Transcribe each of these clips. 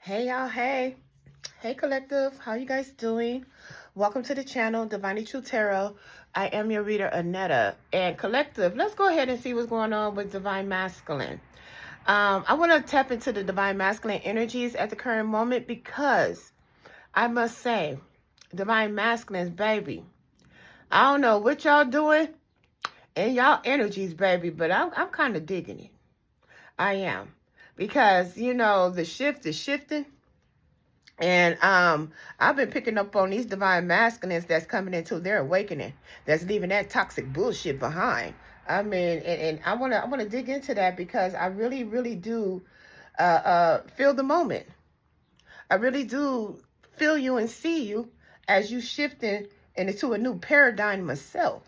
Hey y'all, hey. Hey collective, how you guys doing? Welcome to the channel, Divinely True Tarot. I am your reader, Anetta. And collective, let's go ahead and see what's going on with Divine Masculine. I want to tap into the Divine Masculine energies at the current moment because I must say, Divine Masculines, baby. I don't know what y'all doing in y'all energies, baby, but I'm kind of digging it. I am. Because, the shift is shifting. And I've been picking up on these divine masculines that's coming into their awakening, that's leaving that toxic bullshit behind. I mean, and I wanna dig into that because I really, really do feel the moment. I really do feel you and see you as you shifting into a new paradigm myself.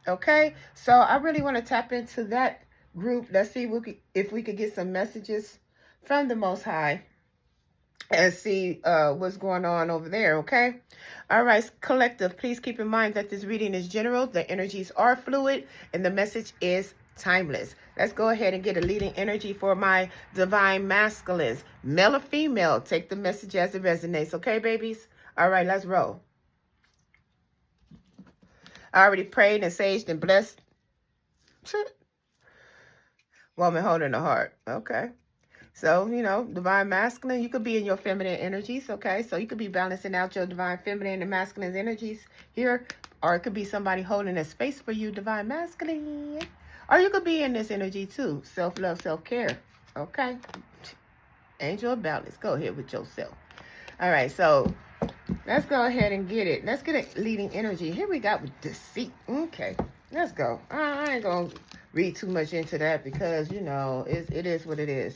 Okay, so I really want to tap into that group. Let's see if we could get some messages from the Most High and see what's going on over there, okay? All right, collective, please keep in mind that this reading is general, the energies are fluid, and the message is timeless. Let's go ahead and get a leading energy for my divine masculines. Male or female, take the message as it resonates, okay, babies? All right, let's roll. I already prayed and saged and blessed. Woman holding the heart, okay? So, divine masculine, you could be in your feminine energies, okay? So you could be balancing out your divine feminine and masculine energies here. Or it could be somebody holding a space for you, divine masculine. Or you could be in this energy too. Self-love, self-care, okay? Angel of balance, go ahead with yourself. All right, so let's go ahead and get it. Let's get a leading energy. Here we got with deceit. Okay, let's go. I ain't going to read too much into that because, it is what it is.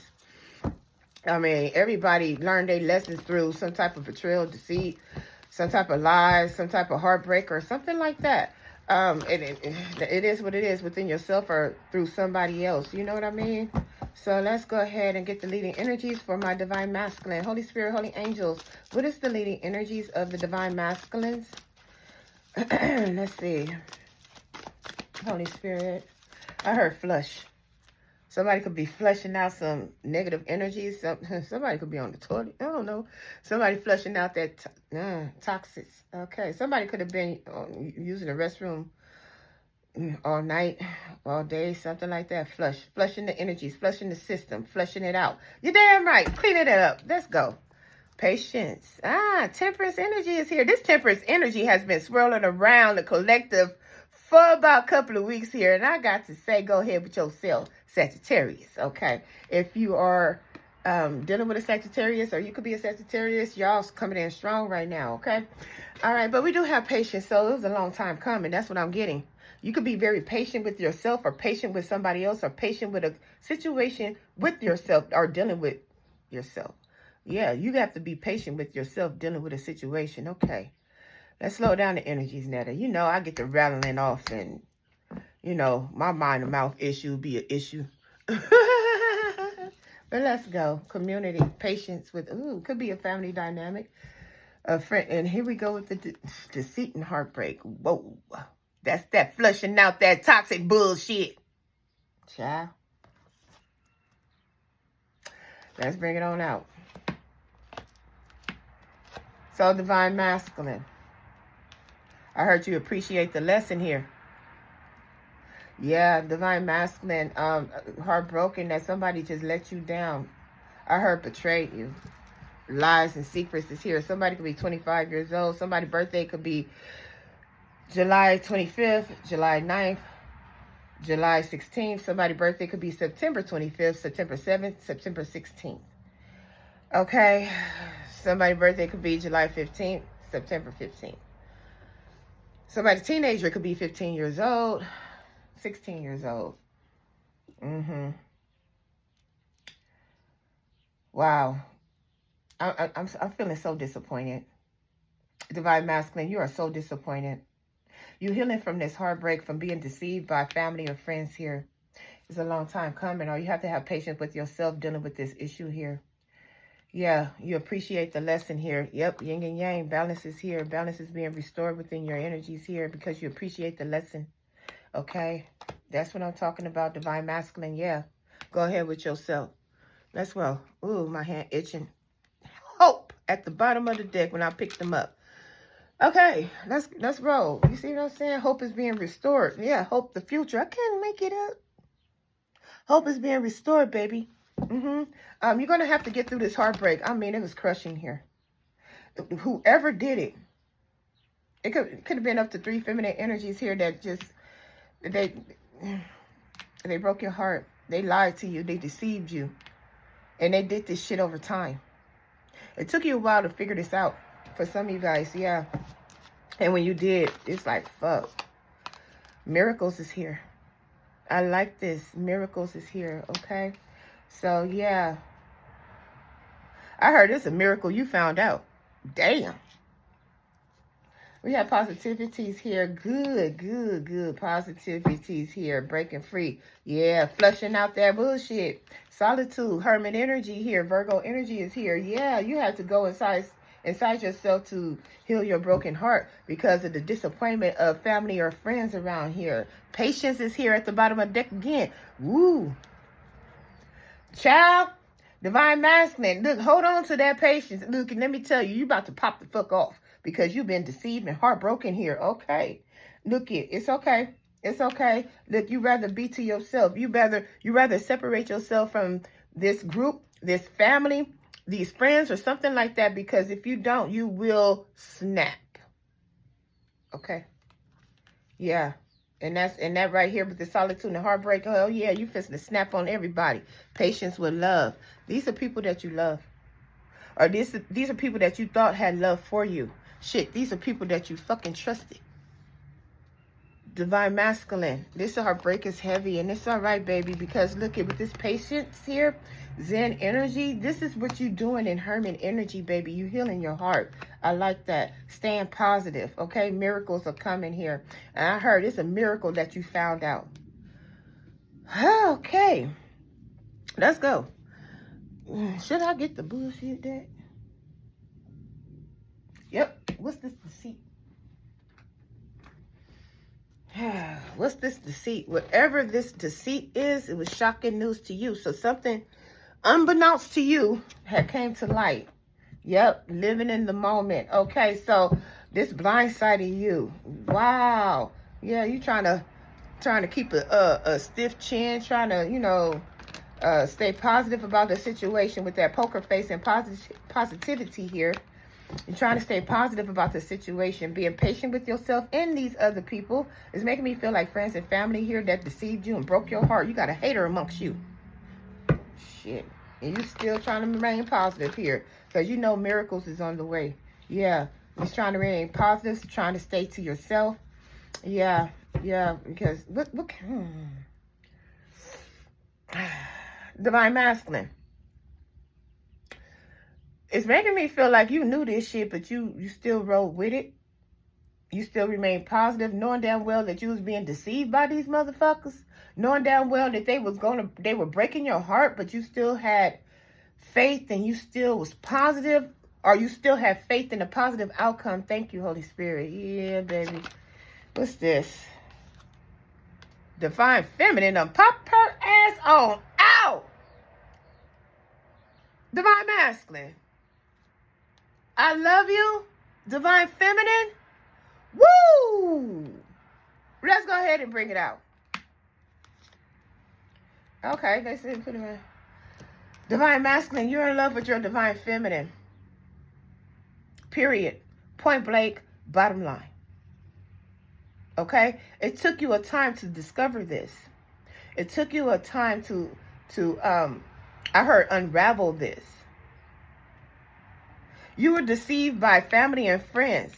I mean, everybody learned their lessons through some type of betrayal, deceit, some type of lies, some type of heartbreak or something like that. It is what it is within yourself or through somebody else. You know what I mean? So let's go ahead and get the leading energies for my divine masculine. Holy Spirit, holy angels, what is the leading energies of the divine masculines? Let's see. Holy Spirit. I heard flush. Somebody could be flushing out some negative energies. Somebody could be on the toilet. I don't know. Somebody flushing out that toxic. Okay. Somebody could have been using the restroom all night, all day, something like that. Flushing the energies, flushing the system, flushing it out. You're damn right. Clean it up. Let's go. Patience. Temperance energy is here. This temperance energy has been swirling around the collective for about a couple of weeks here. And I got to say, go ahead with yourself, Sagittarius, okay? If you are dealing with a Sagittarius, or you could be a Sagittarius, y'all's coming in strong right now, okay? All right, but we do have patience, so it was a long time coming. That's what I'm getting. You could be very patient with yourself or patient with somebody else or patient with a situation with yourself or dealing with yourself. Yeah, you have to be patient with yourself dealing with a situation, okay? Let's slow down the energies, Netta. I get to rattling off and, my mind and mouth issue be an issue. But let's go. Community, patience with, could be a family dynamic. A friend, and here we go with the deceit and heartbreak. Whoa. That's that flushing out that toxic bullshit. Child. Let's bring it on out. So, divine masculine. I heard you appreciate the lesson here. Yeah, divine masculine, heartbroken that somebody just let you down. I heard betrayed you. Lies and secrets is here. Somebody could be 25 years old. Somebody's birthday could be July 25th, July 9th, July 16th. Somebody's birthday could be September 25th, September 7th, September 16th. Okay. Somebody's birthday could be July 15th, September 15th. Somebody's teenager could be 15 years old, 16 years old. Wow. I'm feeling so disappointed. Divine masculine, you are so disappointed. You're healing from this heartbreak, from being deceived by family or friends here. It's a long time coming, or you have to have patience with yourself dealing with this issue here. Yeah, you appreciate the lesson here. Yep, yin and yang, balance is here. Balance is being restored within your energies here because you appreciate the lesson. Okay, that's what I'm talking about, divine masculine. Yeah, go ahead with yourself. Let's roll. Ooh, my hand itching. at the bottom of the deck when I picked them up. Okay, let's roll. You see what I'm saying? Hope is being restored. Yeah, hope the future. I can't make it up. Hope is being restored, baby. You're going to have to get through this heartbreak. I mean, it was crushing here. Whoever did it, it could have been up to 3 feminine energies here that just, they broke your heart. They lied to you. They deceived you. And they did this shit over time. It took you a while to figure this out. For some of you guys, yeah. And when you did, it's like, fuck. Miracles is here. I like this. Miracles is here, okay? So, yeah. I heard it's a miracle you found out. Damn. We have positivities here. Good, good, good. Positivities here. Breaking free. Yeah, flushing out that bullshit. Solitude. Hermit energy here. Virgo energy is here. Yeah, you have to go inside yourself to heal your broken heart because of the disappointment of family or friends around here. Patience is here at the bottom of the deck again. Woo. Child. Divine masculine. Look, hold on to that patience. Look, and let me tell you, you about to pop the fuck off because you've been deceived and heartbroken here. Okay. Look, it's okay. It's okay. Look, you rather be to yourself. You rather separate yourself from this group, this family, these friends or something like that, because if you don't, you will snap. Okay. Yeah. And that right here with the solitude and the heartbreak, oh yeah, you fixing to snap on everybody. Patience with love. These are people that you love. Or these are people that you thought had love for you. Shit, these are people that you fucking trusted. Divine masculine. This heartbreak is heavy, and it's all right, baby, because look at with this patience here, Zen energy, this is what you're doing in Hermit energy, baby. You healing your heart. I like that. Staying positive, okay? Miracles are coming here. And I heard it's a miracle that you found out. Okay. Let's go. Should I get the bullshit deck? Yep. What's this deceit? What's this deceit? Whatever this deceit is, it was shocking news to you. So something unbeknownst to you had came to light. Yep, living in the moment. Okay, so this blindsided you. Wow. Yeah, you trying to keep a stiff chin, trying to, stay positive about the situation with that poker face and positivity here. You're trying to stay positive about the situation, being patient with yourself and these other people. It's making me feel like friends and family here that deceived you and broke your heart. You got a hater amongst you. Shit. And you still trying to remain positive here because you know miracles is on the way. Yeah. Just trying to remain positive, trying to stay to yourself. Yeah. Yeah. Because what Divine masculine. It's making me feel like you knew this shit, but you still rode with it. You still remain positive, knowing damn well that you was being deceived by these motherfuckers. Knowing damn well that they were breaking your heart, but you still had faith and you still was positive, or you still have faith in a positive outcome. Thank you, Holy Spirit. Yeah, baby. What's this? Divine feminine, pop her ass on out. Divine masculine. I love you. Divine feminine. Woo! Let's go ahead and bring it out. Okay, they said put it in. Divine masculine, you're in love with your divine feminine. Period. Point blank, bottom line. Okay? It took you a time to discover this. It took you a time to I heard unravel this. You were deceived by family and friends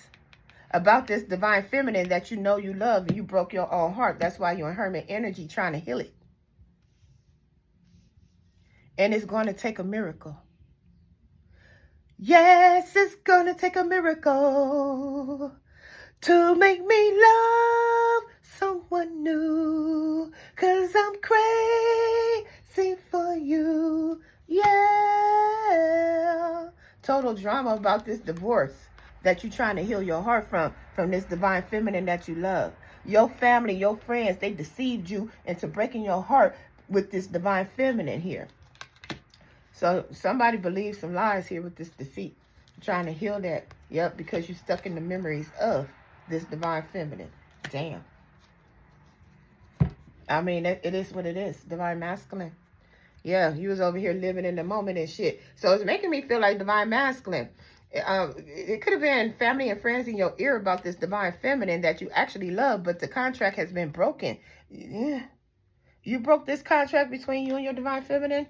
about this divine feminine that you know you love, and you broke your own heart. That's why you're in Hermit energy trying to heal it. And it's going to take a miracle. Yes, it's going to take a miracle to make me love someone new. 'Cause I'm crazy for you. Yeah. Total drama about this divorce that you're trying to heal your heart from this divine feminine that you love. Your family, your friends, they deceived you into breaking your heart with this divine feminine here. So somebody believes some lies here with this deceit. Trying to heal that. Yep, because you're stuck in the memories of this divine feminine. Damn. I mean, it is what it is. Divine masculine. Yeah, you was over here living in the moment and shit. So it's making me feel like divine masculine. It could have been family and friends in your ear about this divine feminine that you actually love, but the contract has been broken. Yeah. You broke this contract between you and your divine feminine,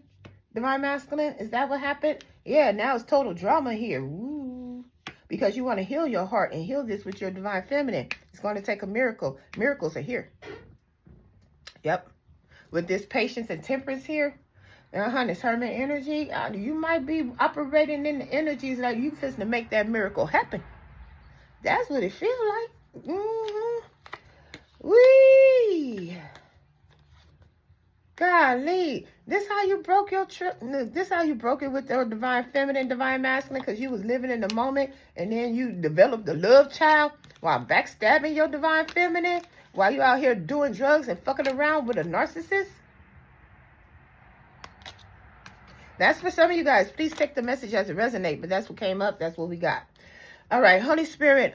divine masculine. Is that what happened? Yeah, now it's total drama here. Ooh. Because you want to heal your heart and heal this with your divine feminine. It's going to take a miracle. Miracles are here. Yep. With this patience and temperance here, this hermit energy, you might be operating in the energies like you fixing to make that miracle happen. That's what it feels like. Wee. Golly, this how you broke your this how you broke it with your divine feminine, divine masculine, because you was living in the moment, and then you developed the love child while backstabbing your divine feminine, while you out here doing drugs and fucking around with a narcissist. That's for some of you guys. Please take the message as it resonates, but that's what came up. That's what we got. All right, Holy Spirit.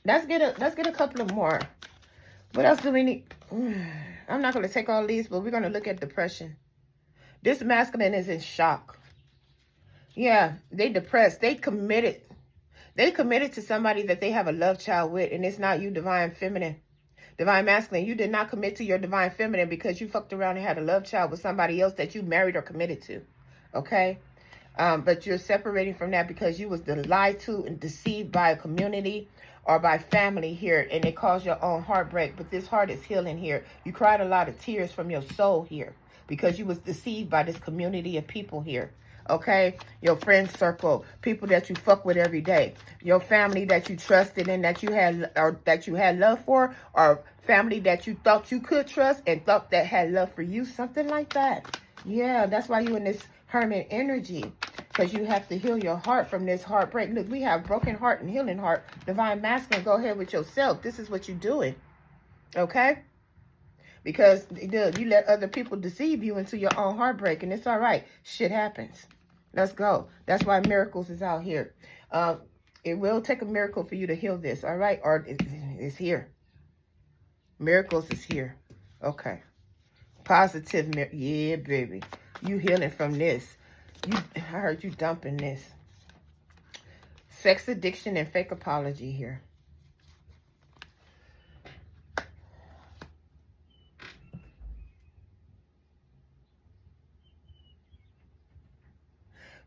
Let's get a couple of more. What else do we need? I'm not going to take all these, but we're going to look at depression. This masculine is in shock. Yeah, they depressed. They committed. They committed to somebody that they have a love child with, and it's not you, divine feminine. Divine masculine, you did not commit to your divine feminine because you fucked around and had a love child with somebody else that you married or committed to. Okay? But you're separating from that because you was lied to and deceived by a community or by family here, and it caused your own heartbreak. But this heart is healing here. You cried a lot of tears from your soul here because you was deceived by this community of people here. Okay, your friend circle, people that you fuck with every day, your family that you trusted and that you had love for, or family that you thought you could trust and thought that had love for you, something like that. Yeah, that's why you in this hermit energy, because you have to heal your heart from this heartbreak. Look, we have broken heart and healing heart. Divine masculine, go ahead with yourself. This is what you're doing. Okay? Because you let other people deceive you into your own heartbreak, and it's all right. Shit happens. Let's go. That's why miracles is out here. It will take a miracle for you to heal this, all right? Or it's here. Miracles is here. Okay. Positive. Yeah, baby. You healing from this. I heard you dumping this. Sex addiction and fake apology here.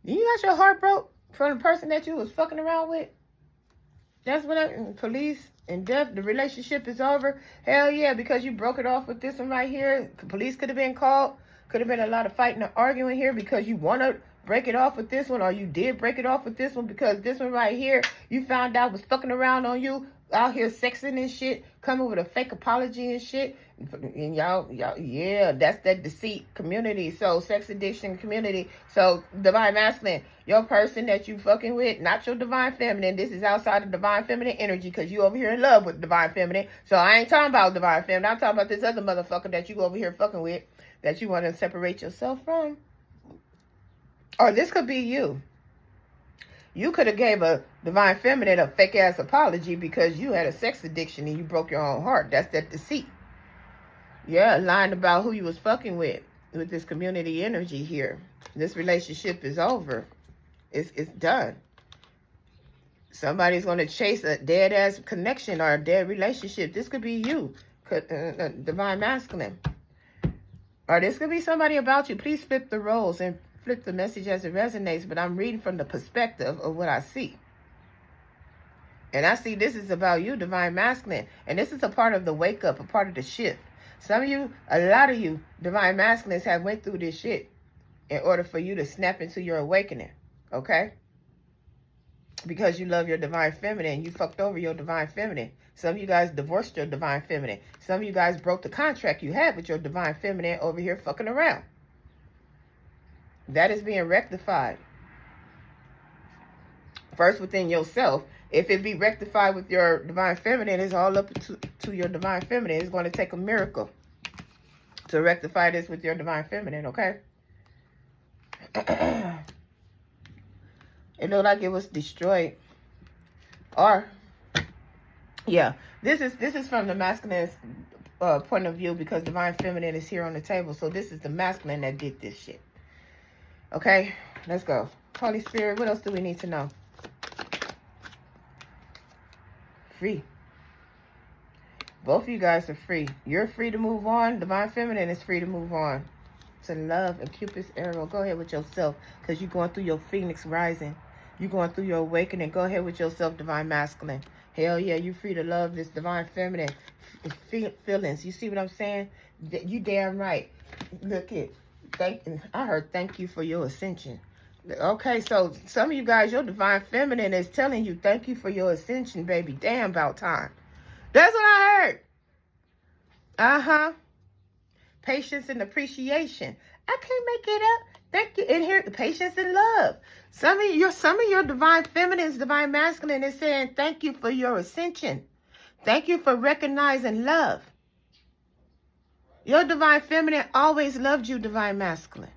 You got your heart broke from the person that you was fucking around with? That's what police and death, the relationship is over? Hell yeah, because you broke it off with this one right here. Police could have been called. Could have been a lot of fighting and arguing here because you want to break it off with this one, or you did break it off with this one because this one right here, you found out was fucking around on you, out here sexing and shit, coming with a fake apology and shit. And y'all, yeah, that's that deceit community. So sex addiction community. So divine masculine, your person that you fucking with, not your divine feminine. This is outside of divine feminine energy because you over here in love with divine feminine. So I ain't talking about divine feminine. I'm talking about this other motherfucker that you over here fucking with, that you want to separate yourself from. Or this could be you. You could have gave a divine feminine a fake ass apology because you had a sex addiction and you broke your own heart. That's that deceit. Yeah, lying about who you was fucking with this community energy here. This relationship is over. It's done. Somebody's going to chase a dead ass connection or a dead relationship. This could be you, divine masculine. Or this could be somebody about you. Please flip the roles and flip the message as it resonates, but I'm reading from the perspective of what I see. And I see this is about you, divine masculine. And this is a part of the wake up, a part of the shift. Some of you, a lot of you, divine masculines have went through this shit in order for you to snap into your awakening. Okay? Because you love your divine feminine. You fucked over your divine feminine. Some of you guys divorced your divine feminine. Some of you guys broke the contract you had with your divine feminine over here fucking around. That is being rectified. First within yourself. If it be rectified with your divine feminine, it's all up to your divine feminine. It's going to take a miracle to rectify this with your divine feminine, okay? It looked like it was destroyed. Or, yeah, this is from the masculine's point of view, because divine feminine is here on the table. So this is the masculine that did this shit. Okay, let's go. Holy Spirit, what else do we need to know? Free. Both of you guys are free. You're free to move on. Divine feminine is free to move on. To love and Cupid's arrow. Go ahead with yourself, because you're going through your phoenix rising. You're going through your awakening. Go ahead with yourself, divine masculine. Hell yeah, you're free to love this divine feminine feelings. You see what I'm saying? You damn right. Look it. I heard thank you for your ascension. Okay, so some of you guys, your divine feminine is telling you thank you for your ascension, baby. Damn about time. That's what I heard. Uh-huh. Patience and appreciation. I can't make it up. Thank you. And here, patience and love. Some of your divine feminines, divine masculine is saying thank you for your ascension. Thank you for recognizing love. Your divine feminine always loved you, divine masculine.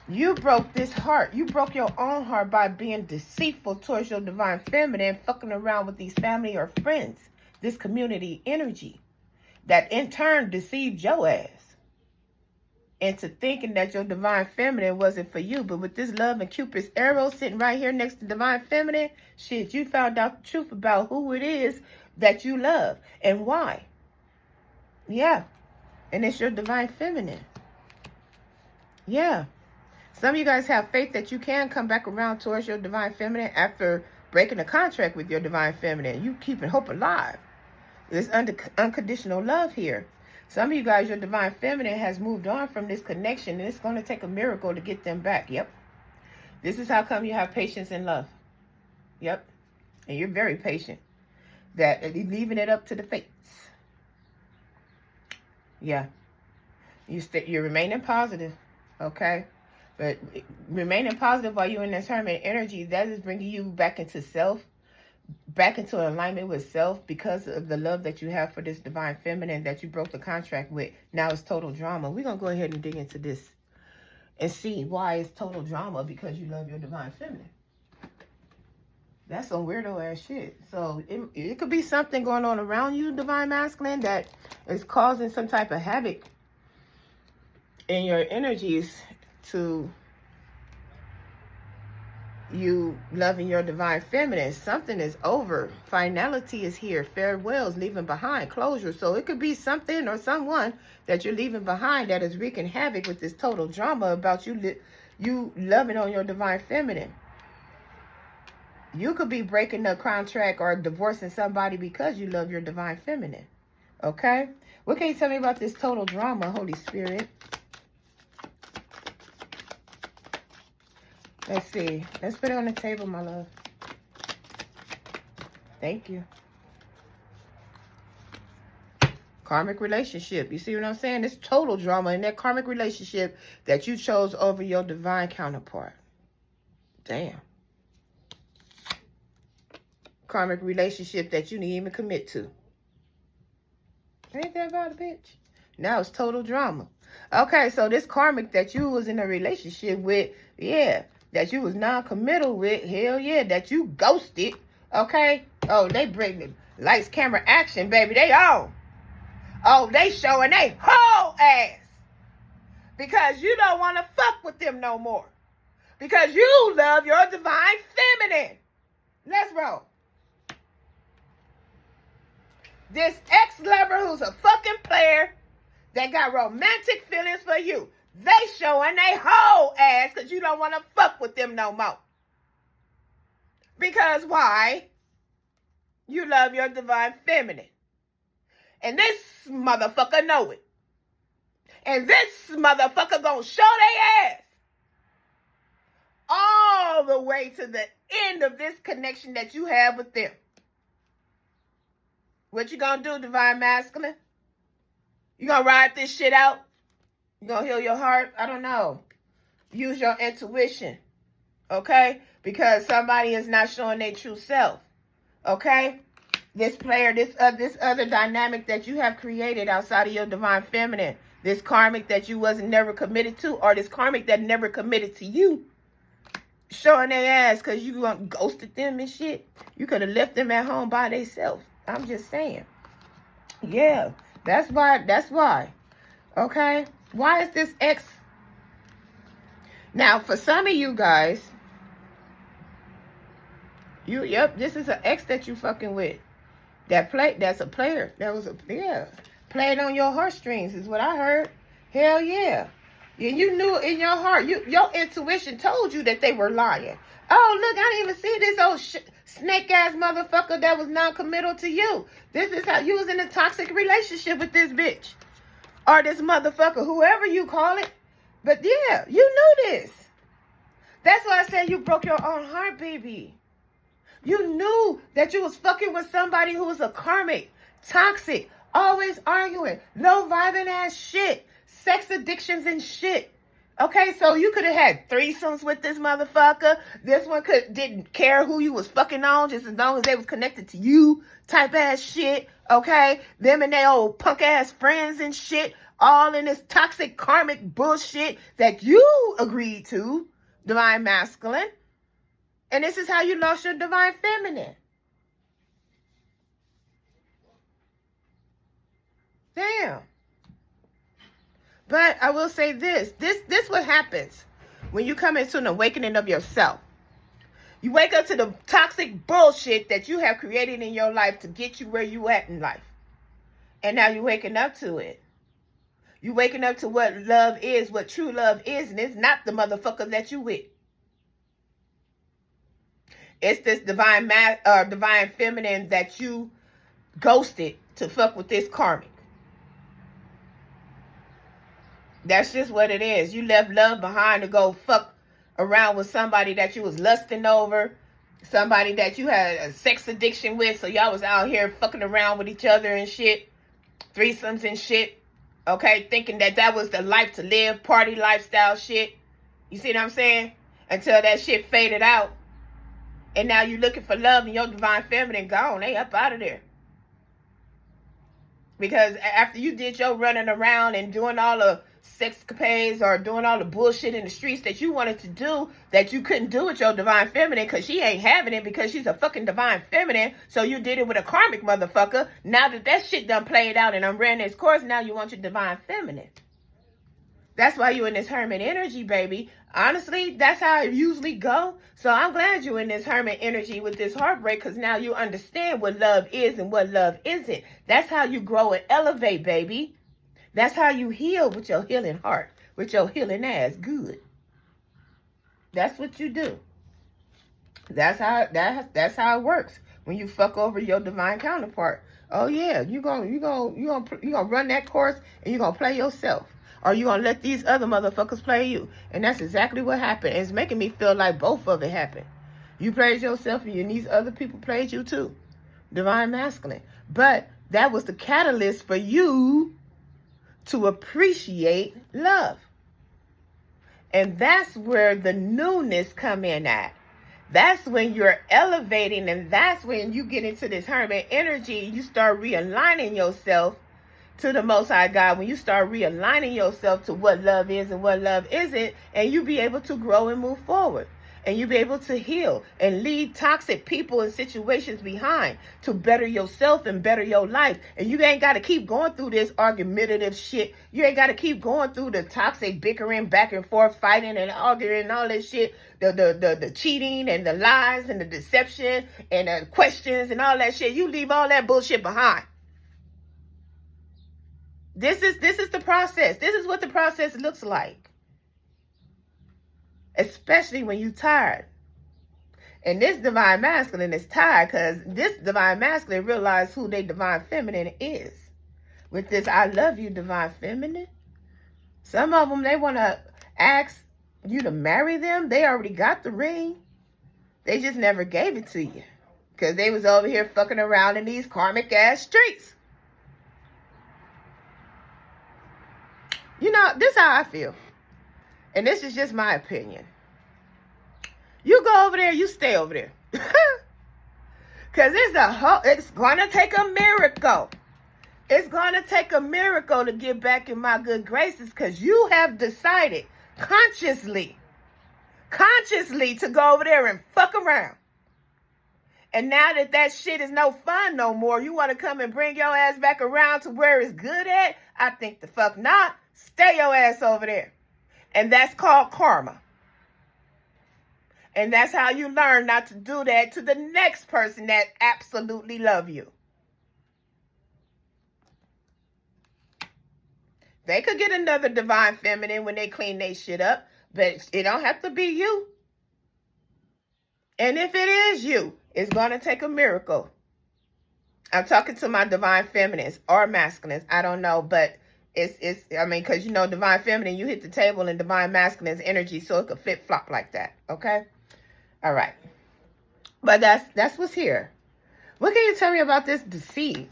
You broke this heart. You broke your own heart by being deceitful towards your divine feminine, fucking around with these family or friends, this community energy that in turn deceived your ass into thinking that your divine feminine wasn't for you. But with this love and Cupid's arrow sitting right here next to divine feminine, shit, you found out the truth about who it is that you love and why. Yeah. And it's your divine feminine. Yeah. Some of you guys have faith that you can come back around towards your divine feminine after breaking a contract with your divine feminine. You keeping hope alive. There's unconditional love here. Some of you guys, your divine feminine has moved on from this connection, and it's going to take a miracle to get them back. Yep. This is how come you have patience and love. Yep. And you're very patient. That leaving it up to the fates. Yeah. You're remaining positive. Okay. But remaining positive while you're in this hermit energy, that is bringing you back into self, back into alignment with self, because of the love that you have for this divine feminine that you broke the contract with. Now it's total drama. We're going to go ahead and dig into this and see why it's total drama, because you love your divine feminine. That's some weirdo ass shit. So it could be something going on around you, divine masculine, that is causing some type of havoc in your energies to you loving your divine feminine. Something is over. Finality is here. Farewells, leaving behind, closure. So it could be something or someone that you're leaving behind that is wreaking havoc with this total drama about you loving on your divine feminine. You could be breaking the contract or divorcing somebody because you love your divine feminine. Okay? What can you tell me about this total drama, Holy Spirit? Let's see. Let's put it on the table, my love. Thank you. Karmic relationship. You see what I'm saying? It's total drama in that karmic relationship that you chose over your divine counterpart. Damn. Karmic relationship that you didn't even commit to. Ain't that about a bitch? Now it's total drama. Okay, so this karmic that you was in a relationship with, yeah, that you was non-committal with, hell yeah, that you ghosted, okay? Oh, they bring the lights, camera, action, baby. They on. Oh, they showing they whole ass. Because you don't want to fuck with them no more. Because you love your divine feminine. Let's roll. This ex-lover who's a fucking player that got romantic feelings for you. They showing they whole ass because you don't want to fuck with them no more. Because why? You love your divine feminine. And this motherfucker know it. And this motherfucker gonna show their ass all the way to the end of this connection that you have with them. What you gonna do, divine masculine? You gonna ride this shit out? You gonna heal your heart? I don't know. Use your intuition, okay? Because somebody is not showing their true self, okay? This player, this other dynamic that you have created outside of your divine feminine, this karmic that you wasn't never committed to, or this karmic that never committed to you, showing their ass because you ghosted them and shit. You could have left them at home by themselves. I'm just saying. Yeah, that's why. Okay? Why is this ex? Now, for some of you guys, this is an ex that you fucking with. That's a player. Played on your heartstrings is what I heard. Hell yeah. And you knew in your heart, your intuition told you that they were lying. Oh, look, I didn't even see this old snake-ass motherfucker that was non-committal to you. This is how you was in a toxic relationship with this bitch. Or this motherfucker, whoever you call it. But yeah, you knew this. That's why I said you broke your own heart, baby. You knew that you was fucking with somebody who was a karmic, toxic, always arguing, low vibing ass shit, sex addictions and shit. Okay, so you could have had threesomes with this motherfucker. This one didn't care who you was fucking on, just as long as they was connected to you, type ass shit. Okay, them and their old punk ass friends and shit, all in this toxic karmic bullshit that you agreed to, divine masculine. And this is how you lost your divine feminine. Damn. But I will say this what happens when you come into an awakening of yourself. You wake up to the toxic bullshit that you have created in your life to get you where you at in life. And now you're waking up to it. You're waking up to what love is, what true love is, and it's not the motherfucker that you with. It's this divine feminine that you ghosted to fuck with this karmic. That's just what it is. You left love behind to go fuck around with somebody that you was lusting over, somebody that you had a sex addiction with, so y'all was out here fucking around with each other and shit, threesomes and shit, okay, thinking that was the life to live, party lifestyle shit. You see what I'm saying? Until that shit faded out. And now you looking for love and your divine feminine gone. They up out of there. Because after you did your running around and doing all the sexcapades or doing all the bullshit in the streets that you wanted to do, that you couldn't do with your divine feminine because she ain't having it because she's a fucking divine feminine, so you did it with a karmic motherfucker. Now that shit done played out and I'm ran its course, now you want your divine feminine. That's why you in this hermit energy, baby. Honestly, that's how it usually go. So I'm glad you in this hermit energy with this heartbreak, because now you understand what love is and what love isn't. That's how you grow and elevate, baby. That's how you heal with your healing heart, with your healing ass. Good. That's what you do. That's how it works when you fuck over your divine counterpart. Oh yeah, you gonna run that course and you gonna play yourself. Or you gonna let these other motherfuckers play you. And that's exactly what happened. It's making me feel like both of it happened. You played yourself and these other people played you too. Divine masculine. But that was the catalyst for you to appreciate love. And that's where the newness come in at. That's when you're elevating, and that's when you get into this hermit energy. You start realigning yourself to the Most High God, when you start realigning yourself to what love is and what love isn't, and you be able to grow and move forward, and you be able to heal and leave toxic people and situations behind to better yourself and better your life. And you ain't got to keep going through this argumentative shit. You ain't got to keep going through the toxic bickering, back and forth, fighting and arguing and all that shit, the cheating and the lies and the deception and the questions and all that shit. You leave all that bullshit behind. This is the process. This is what the process looks like. Especially when you're tired. And this divine masculine is tired because this divine masculine realized who their divine feminine is. With this I love you divine feminine. Some of them, they want to ask you to marry them. They already got the ring. They just never gave it to you. Because they was over here fucking around in these karmic ass streets. You know, this is how I feel. And this is just my opinion. You go over there, you stay over there. Because it's going to take a miracle. It's going to take a miracle to get back in my good graces, because you have decided consciously consciously to go over there and fuck around. And now that shit is no fun no more, you want to come and bring your ass back around to where it's good at? I think the fuck not. Stay your ass over there. And that's called karma. And that's how you learn not to do that to the next person that absolutely love you. They could get another divine feminine when they clean their shit up, but it don't have to be you. And if it is you, it's going to take a miracle. I'm talking to my divine feminines or masculines. I don't know, but because divine feminine, you hit the table in divine masculine's energy, so it could flip-flop like that, okay? All right. But that's what's here. What can you tell me about this deceit?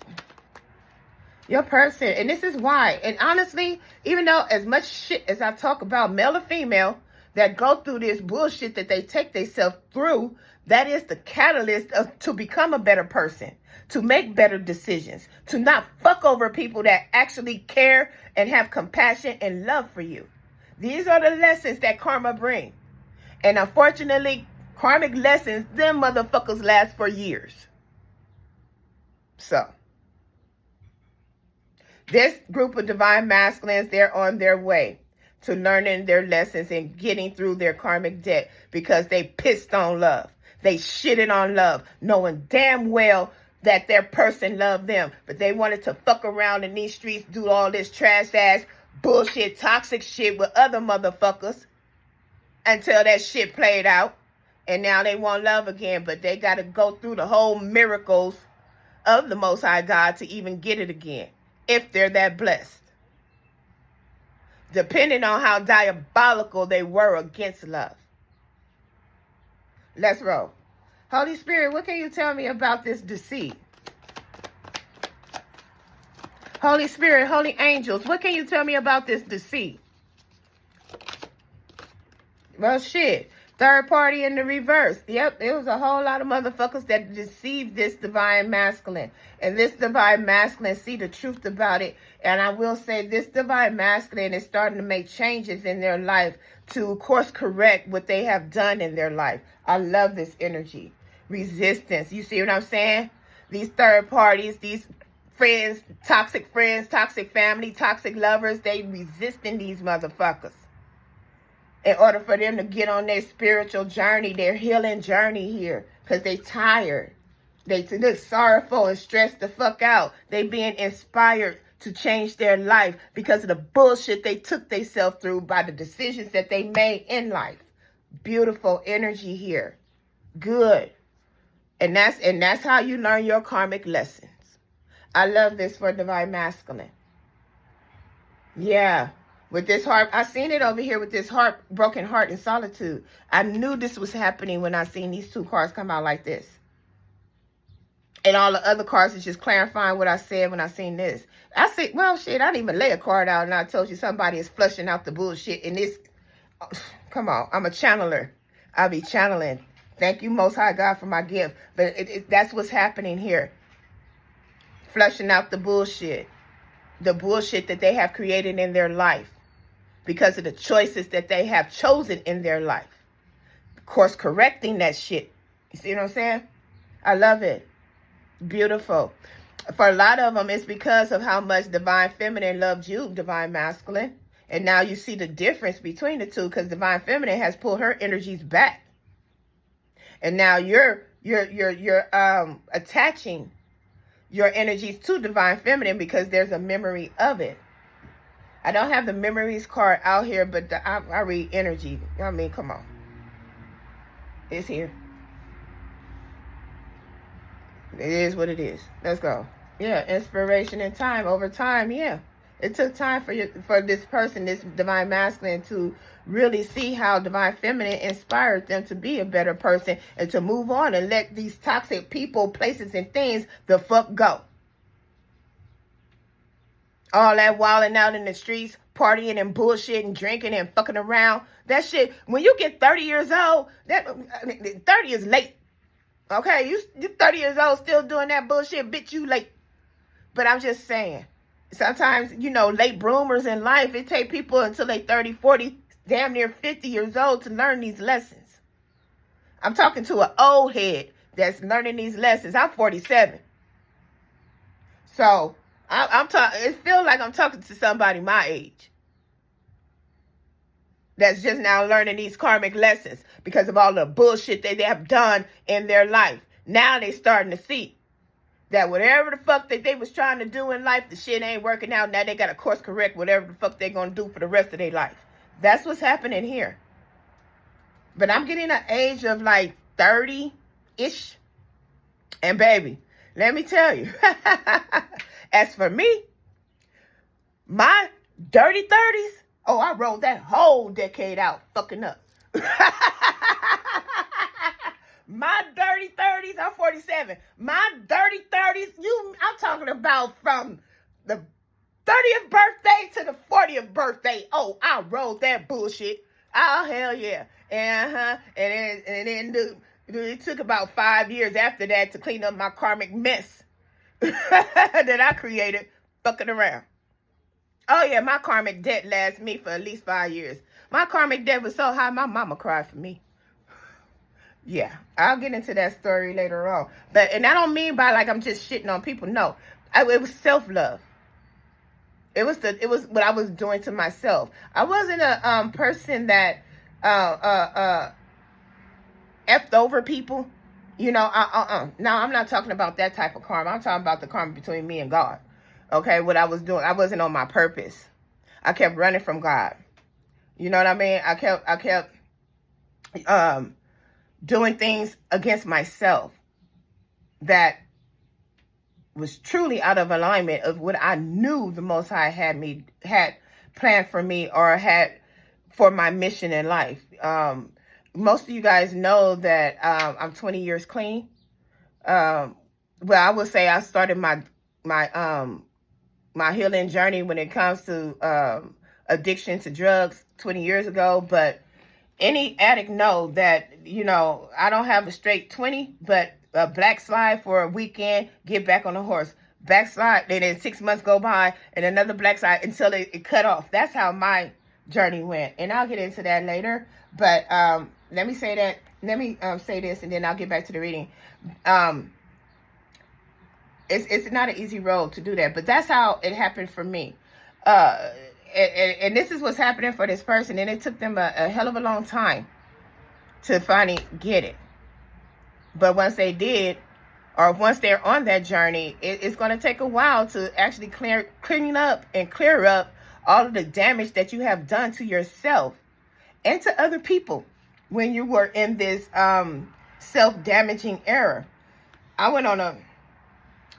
Your person, and this is why. And honestly, even though as much shit as I talk about male or female that go through this bullshit that they take themselves through, that is the catalyst to become a better person, to make better decisions, to not fuck over people that actually care and have compassion and love for you. These are the lessons that karma brings. And unfortunately, karmic lessons, them motherfuckers last for years. So, this group of divine masculines, they're on their way to learning their lessons and getting through their karmic debt because they pissed on love. They shitted on love, knowing damn well that their person loved them. But they wanted to fuck around in these streets, do all this trash ass bullshit, toxic shit with other motherfuckers until that shit played out. And now they want love again, but they got to go through the whole miracles of the Most High God to even get it again, if they're that blessed. Depending on how diabolical they were against love. Let's roll. Holy Spirit, what can you tell me about this deceit? Holy Spirit, holy angels, what can you tell me about this deceit? Well, shit. Third party in the reverse. Yep, it was a whole lot of motherfuckers that deceived this divine masculine. And this divine masculine see the truth about it. And I will say this divine masculine is starting to make changes in their life to course correct what they have done in their life. I love this energy. Resistance. You see what I'm saying? These third parties, these friends, toxic family, toxic lovers, they resisting these motherfuckers. In order for them to get on their spiritual journey, their healing journey here. Because they tired. They look sorrowful and stressed the fuck out. They being inspired to change their life because of the bullshit they took themselves through by the decisions that they made in life. Beautiful energy here. Good. And that's how you learn your karmic lessons. I love this for divine masculine. Yeah. With this heart, I seen it over here with this broken heart and solitude. I knew this was happening when I seen these two cards come out like this. And all the other cards is just clarifying what I said when I seen this. I said, well, shit, I didn't even lay a card out and I told you somebody is flushing out the bullshit. And this, come on, I'm a channeler. I'll be channeling. Thank you, Most High God, for my gift. But that's what's happening here. Flushing out the bullshit. The bullshit that they have created in their life. Because of the choices that they have chosen in their life. Of course, correcting that shit. You see what I'm saying? I love it. Beautiful. For a lot of them, it's because of how much divine feminine loved you, divine masculine. And now you see the difference between the two because divine feminine has pulled her energies back. And now you're attaching your energies to divine feminine because there's a memory of it. I don't have the memories card out here, but I read energy. I mean, come on. It's here. It is what it is. Let's go. Yeah, inspiration and time. Over time, yeah. It took time for this person, this divine masculine, to really see how divine feminine inspired them to be a better person and to move on and let these toxic people, places, and things the fuck go. All that wilding out in the streets, partying and bullshitting, drinking and fucking around. That shit, when you get 30 years old, 30 is late. Okay, you 30 years old still doing that bullshit, bitch, you late. But I'm just saying, sometimes, late bloomers in life, it take people until they 30, 40, damn near 50 years old to learn these lessons. I'm talking to an old head that's learning these lessons. I'm 47. So I'm talking, it feels like I'm talking to somebody my age that's just now learning these karmic lessons because of all the bullshit they have done in their life. Now they starting to see that whatever the fuck that they was trying to do in life, the shit ain't working out. Now they got to course correct whatever the fuck they're going to do for the rest of their life. That's what's happening here. But I'm getting an age of like 30-ish. And baby, let me tell you, as for me, my dirty 30s, oh, I rolled that whole decade out fucking up. My dirty 30s, I'm 47. My dirty 30s, I'm talking about from the 30th birthday to the 40th birthday. Oh, I rolled that bullshit. Oh, hell yeah. And then it took about 5 years after that to clean up my karmic mess that I created fucking around. Oh, yeah, my karmic debt lasts me for at least 5 years. My karmic debt was so high, my mama cried for me. Yeah, I'll get into that story later on. And I don't mean by like I'm just shitting on people. No, it was self-love. It was what I was doing to myself. I wasn't a person that effed over people. You know, Now I'm not talking about that type of karma. I'm talking about the karma between me and God. Okay, what I was doing, I wasn't on my purpose. I kept running from God. You know what I mean? I kept doing things against myself that was truly out of alignment of what I knew the Most High had planned for me or had for my mission in life. Most of you guys know that I'm 20 years clean. Well, I would say I started my healing journey when it comes to addiction to drugs 20 years ago, but any addict know that, you know, I don't have a straight 20, but a black slide for a weekend, get back on the horse. Backslide, then 6 months go by, and another black slide until it cut off. That's how my journey went. And I'll get into that later. But let me say that. Let me say this, and then I'll get back to the reading. It's not an easy road to do that, but that's how it happened for me. And this is what's happening for this person, and it took them a hell of a long time to finally get it. But once they did, or once they're on that journey, it's going to take a while to actually clean up and clear up all of the damage that you have done to yourself and to other people when you were in this self-damaging era. I went on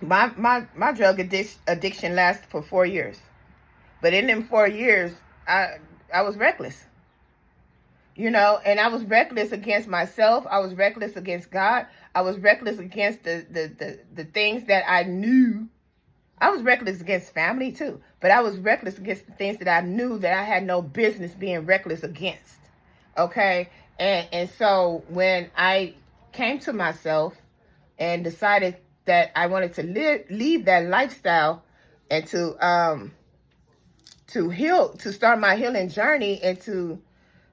my drug addiction lasted for 4 years. But in them 4 years, I was reckless. You know, and I was reckless against myself. I was reckless against God. I was reckless against the things that I knew. I was reckless against family too. But I was reckless against the things that I knew that I had no business being reckless against. Okay? And so when I came to myself and decided that I wanted to leave that lifestyle and to heal, to start my healing journey and to,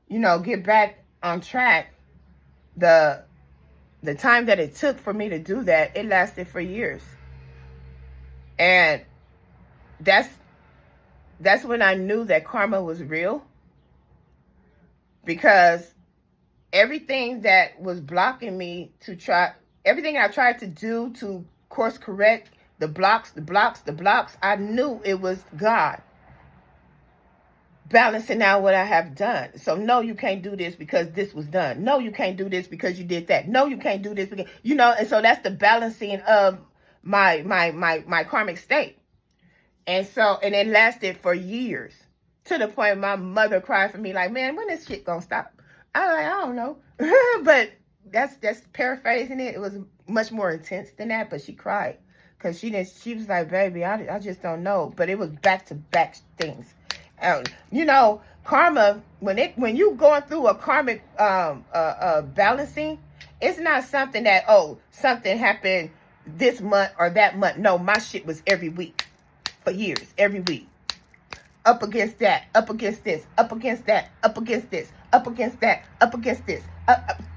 you know, get back on track, the time that it took for me to do that, it lasted for years. And that's when I knew that karma was real, because everything that was blocking me everything I tried to do to course correct the blocks, I knew it was God balancing out what I have done. So no, you can't do this because this was done. No, you can't do this because you did that. No, you can't do this because, you know, and so that's the balancing of my karmic state. And so, and it lasted for years, to the point my mother cried for me like, man, when this shit gonna stop? I was like, I don't know. But that's paraphrasing it. It was much more intense than that, but she cried because she was like, baby, I just don't know. But it was back-to-back things. You know, karma, when you going through a karmic balancing, it's not something that, oh, something happened this month or that month. No, my shit was every week for years, every week. Up against that, up against this, up against that, up against this, up against that, up against this,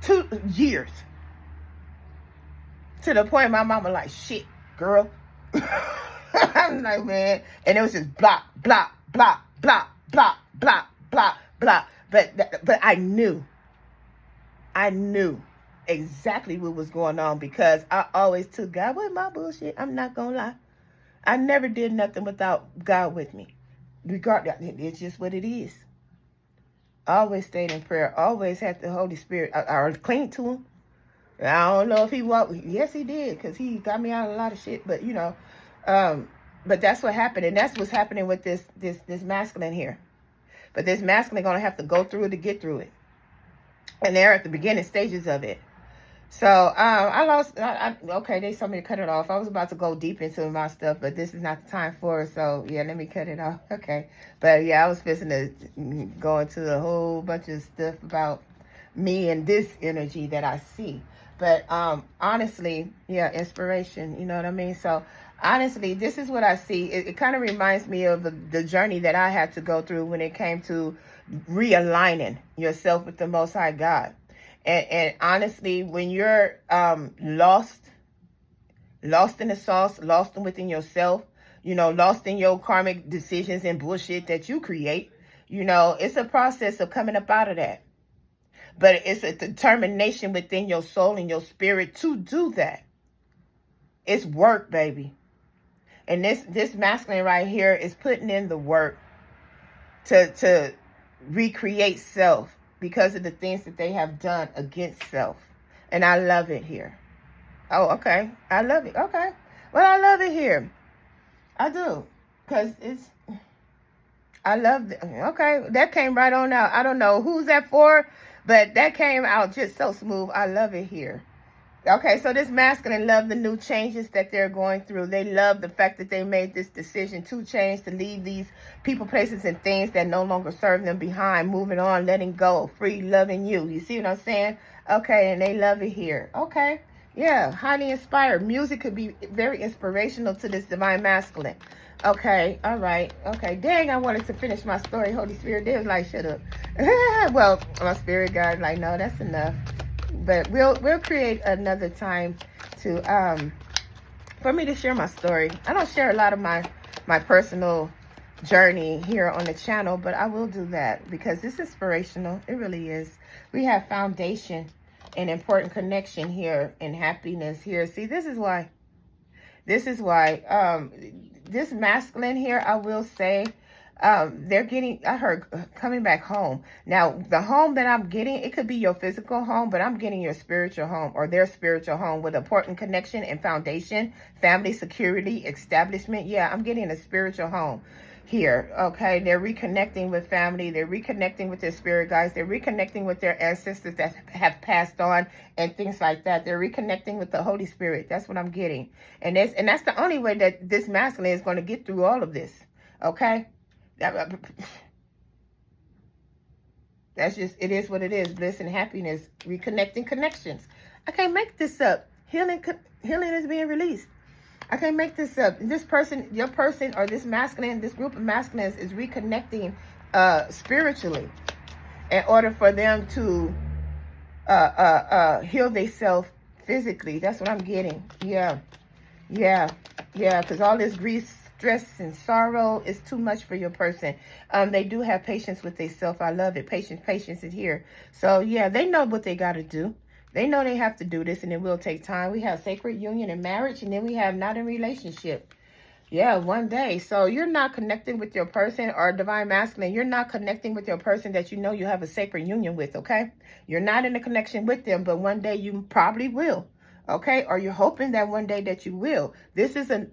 2 years. To the point my mama like, shit, girl. I'm like, man. And it was just block, block, block, block, block, block, block, block. But I knew exactly what was going on, because I always took God with my bullshit. I'm not gonna lie. I never did nothing without God with me. Regardless, it's just what it is. I always stayed in prayer. Always had the Holy Spirit. I clinged to him. I don't know if he walked. Yes, he did, because he got me out of a lot of shit. But but that's what happened, and that's what's happening with this masculine here. But this masculine gonna have to go through it to get through it, and they're at the beginning stages of it. So I lost. Okay, they told me to cut it off. I was about to go deep into my stuff, but this is not the time for it. So yeah, let me cut it off. Okay, but yeah, I was fixing to go into a whole bunch of stuff about me and this energy that I see. But honestly, yeah, inspiration. You know what I mean? So honestly, this is what I see. It kind of reminds me of the journey that I had to go through when it came to realigning yourself with the Most High God. And honestly, when you're lost in the sauce, lost within yourself, lost in your karmic decisions and bullshit that you create, it's a process of coming up out of that. But it's a determination within your soul and your spirit to do that. It's work, baby. And this masculine right here is putting in the work to recreate self, because of the things that they have done against self. And I love it here. Oh, okay. I love it. Okay. Well, I love it here. I do. Because I love it. Okay. That came right on out. I don't know who's that for, but that came out just so smooth. I love it here. Okay, so this masculine love the new changes that they're going through. They love the fact that they made this decision to change, to leave these people, places, and things that no longer serve them behind, moving on, letting go, free, loving you. You see what I'm saying? Okay, and they love it here. Okay, yeah, highly inspired. Music could be very inspirational to this divine masculine. Okay, all right. Okay, dang, I wanted to finish my story. Holy Spirit, they was like, shut up. Well, my spirit guide like, no, that's enough. But we'll create another time to for me to share my story. I don't share a lot of my personal journey here on the channel, but I will do that because it's inspirational. It really is. We have foundation and important connection here and happiness here. See, this is why this masculine here, I will say, they're getting, I heard, coming back home. Now, the home that I'm getting, it could be your physical home, but I'm getting your spiritual home or their spiritual home with important connection and foundation, family, security, establishment. Yeah, I'm getting a spiritual home here. Okay, they're reconnecting with family. They're reconnecting with their spirit guides. They're reconnecting with their ancestors that have passed on and things like that. They're reconnecting with the Holy Spirit. That's what I'm getting. And that's the only way that this masculine is going to get through all of this. Okay? That's just, it is what it is. Bliss and happiness, reconnecting connections. I can't make this up. Healing is being released. I can't make this up. This person, your person, or this masculine, this group of masculines is reconnecting spiritually in order for them to heal themselves physically. That's what I'm getting. Yeah. Because all this grief, stress, and sorrow is too much for your person. They do have patience with themselves. I love it. Patience is here. So yeah, they know what they got to do. They know they have to do this, and it will take time. We have sacred union and marriage, and then we have not in relationship. Yeah, one day. So you're not connecting with your person, or divine masculine. You're not connecting with your person that you know you have a sacred union with, okay? You're not in a connection with them, but one day you probably will. Okay, or you're hoping that one day that you will. This is I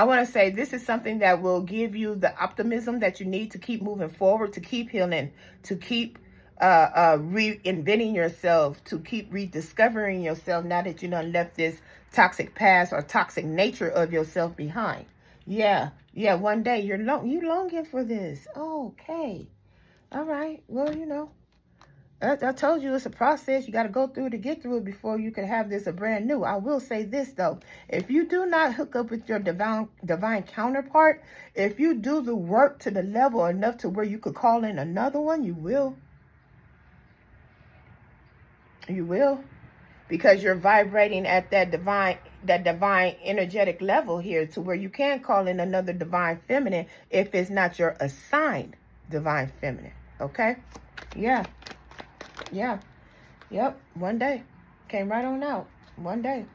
want to say this is something that will give you the optimism that you need to keep moving forward, to keep healing, to keep reinventing yourself, to keep rediscovering yourself now that you done left this toxic past or toxic nature of yourself behind. Yeah, one day you longing for this. Okay. All right. Well, I told you it's a process. You got to go through to get through it before you can have this a brand new. I will say this, though. If you do not hook up with your divine counterpart, if you do the work to the level enough to where you could call in another one, you will. You will. Because you're vibrating at that divine energetic level here, to where you can call in another divine feminine if it's not your assigned divine feminine. Okay? Yeah. Yeah. Yep. One day. Came right on out. One day.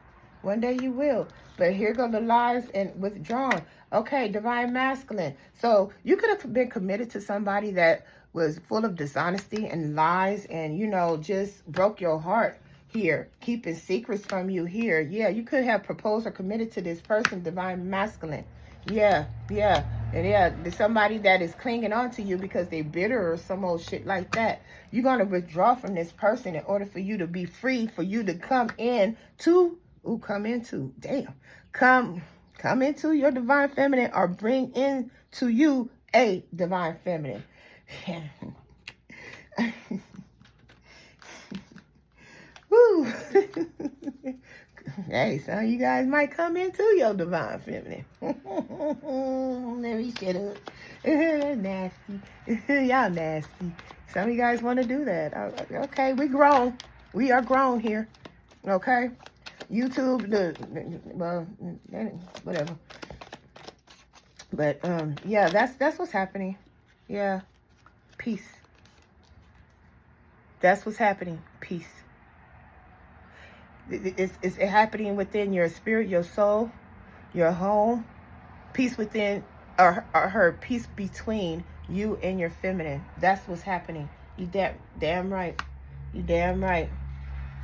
One day you will. But here go the lies and withdrawn. Okay, divine masculine. So you could have been committed to somebody that was full of dishonesty and lies and, you know, just broke your heart here, keeping secrets from you here. Yeah, you could have proposed or committed to this person, divine masculine. Yeah, yeah. And yeah, there's somebody that is clinging on to you because they're bitter or some old shit like that. You're going to withdraw from this person in order for you to be free, for you to come into your divine feminine, or bring into you a divine feminine. Woo. Hey, some of you guys might come into your divine feminine. Let me shut up. Nasty. Y'all nasty. Some of you guys want to do that. Okay, we grown. We are grown here. Okay? YouTube, well, whatever. But, yeah, that's what's happening. Yeah. Peace. That's what's happening. Peace. It's happening within your spirit, your soul, your home. Peace within, or her peace between you and your feminine. That's what's happening. You damn right. You damn right.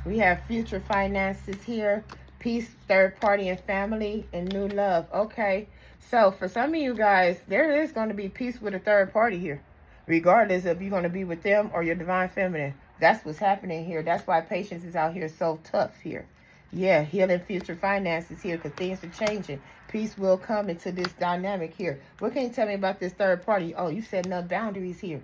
We have future finances here. Peace, third party and family, and new love. Okay. So for some of you guys, there is going to be peace with a third party here, regardless if you're going to be with them or your divine feminine. That's what's happening here. That's why patience is out here so tough here. Yeah, healing future finances here, because things are changing. Peace will come into this dynamic here. What can you tell me about this third party? Oh, you setting up boundaries here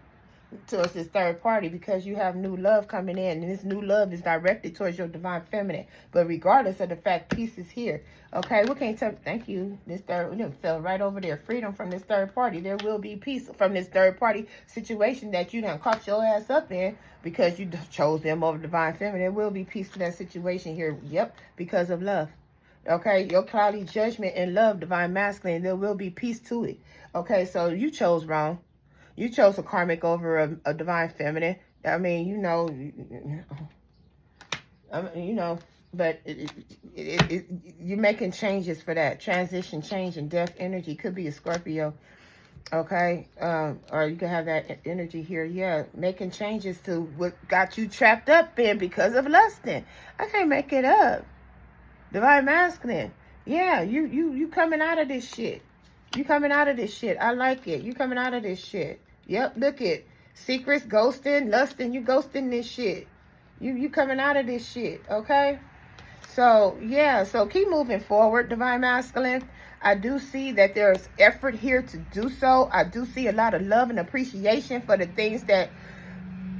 towards this third party because you have new love coming in, and this new love is directed towards your divine feminine. But regardless of the fact, peace is here. Okay, what can you tell me? Thank you. This third, fell right over there. Freedom from this third party. There will be peace from this third party situation that you done caught your ass up in because you chose them over divine feminine. There will be peace to that situation here. Yep, because of love. Okay, your cloudy judgment and love, divine masculine, there will be peace to it. Okay, so you chose wrong. You chose a karmic over a divine feminine. I mean, but you're making changes for that. Transition, change, and death energy. Could be a Scorpio, okay? Or you could have that energy here. Yeah, making changes to what got you trapped up in because of lusting. I can't make it up. Divine masculine. Yeah, you coming out of this shit. You coming out of this shit. I like it. You coming out of this shit. Yep, look it. Secrets, ghosting, lusting. You ghosting this shit. You coming out of this shit, okay? So, yeah. So, keep moving forward, divine masculine. I do see that there's effort here to do so. I do see a lot of love and appreciation for the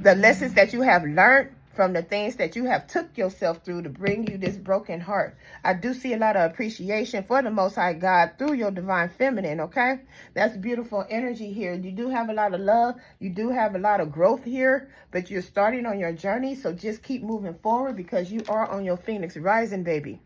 lessons that you have learned from the things that you have took yourself through to bring you this broken heart. I do see a lot of appreciation for the Most High God through your divine feminine, okay? That's beautiful energy here. You do have a lot of love. You do have a lot of growth here, but you're starting on your journey, so just keep moving forward because you are on your Phoenix rising, baby,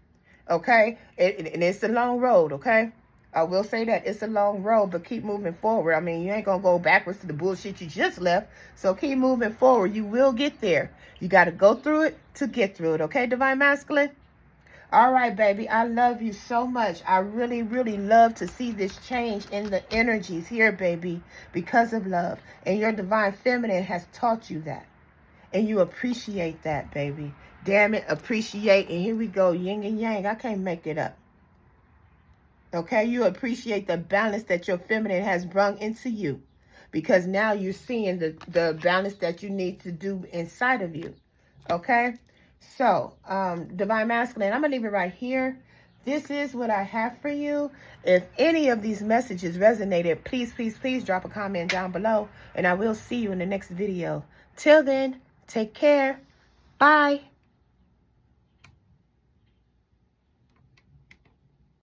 okay? And it's a long road, okay? I will say that it's a long road, but keep moving forward. I mean, you ain't going to go backwards to the bullshit you just left. So keep moving forward. You will get there. You got to go through it to get through it. Okay, divine masculine? All right, baby. I love you so much. I really, really love to see this change in the energies here, baby, because of love. And your divine feminine has taught you that. And you appreciate that, baby. Damn it, appreciate. And here we go, yin and yang. I can't make it up. Okay, you appreciate the balance that your feminine has brought into you because now you're seeing the balance that you need to do inside of you. Okay, so divine masculine, I'm gonna leave it right here. This is what I have for you. If any of these messages resonated, please, please, please drop a comment down below, and I will see you in the next video. Till then, take care. Bye.